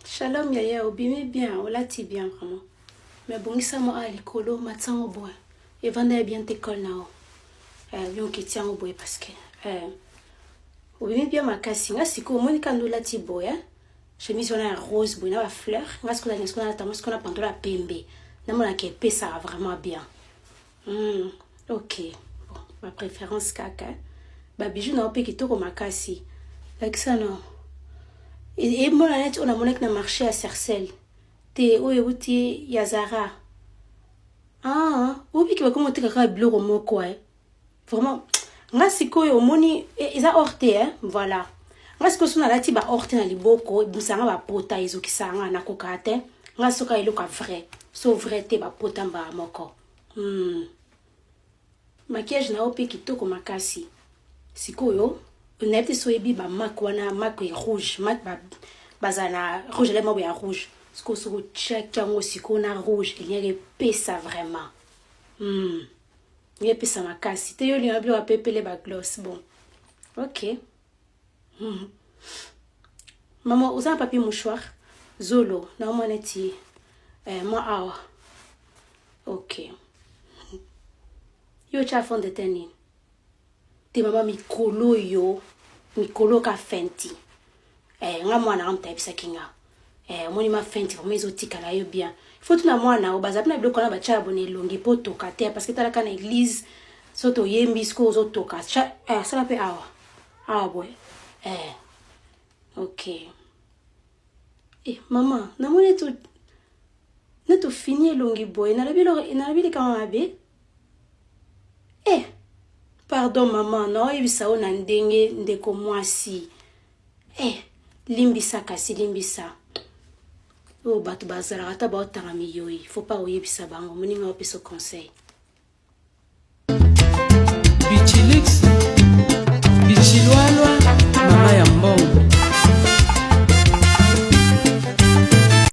Shalom yaya, obimi bien, olati bien vraiment. Mais bon, ça m'a alikolo, matin au bois. Et vendait bien tes cols nao. Yon qui tient au bois parce que. Obimi bien ma cassi. Nga siko, moi, quand nous lati bois, j'ai mis sur un rose, bois, na fleur. Nga ce qu'on a, ce qu'on a pendant la pembe. Na mon qui épais ça vraiment bien. Ok. Bon, ma préférence caca. Bah, bijou na opé qui toko ma cassi. Like ça non. Et moi, on a mon na marché à Cercel. Te outi Yazara. Obi qui va commenter kaka bleu moko vraiment nga sikoyo moni eza orte voilà nga siko sona lati ba orte na liboko busanga ba pota ezokisanga na kokate nga soka eloka vrai so vrai te ba pota mba moko maquillage na opi kitoko makasi sikoyo onete so ebi ba makwana makwe rouge mak ba bazana rouge le mo ya rouge siko so check tango siko na rouge il y a pesa vraiment il y a pesa makasi te yo li ablo apepele ba gloss bon ok maman usa un papier mouchoir zolo na mo neti moi awa ok yo cha fond de tenin te mama mikolo ka fenti nga mwana am type sakinga moni ma fenti vraiment ezotika la yo bien faut tout na mwana o baza na biloko na ba cha abone longi po toka te parce que tala kana église soto yembi sko zo toka ça la pe awa boy ok maman na moni to fini longi boy na la bile kama mabe pardon maman no yebisa ona ndenge ndeko mwasi limbisa kasi limbisa bato bazalaka ata baotanga miyoi faut pas oyebisa bango moninga opesa conseil Bichilix Bichilwa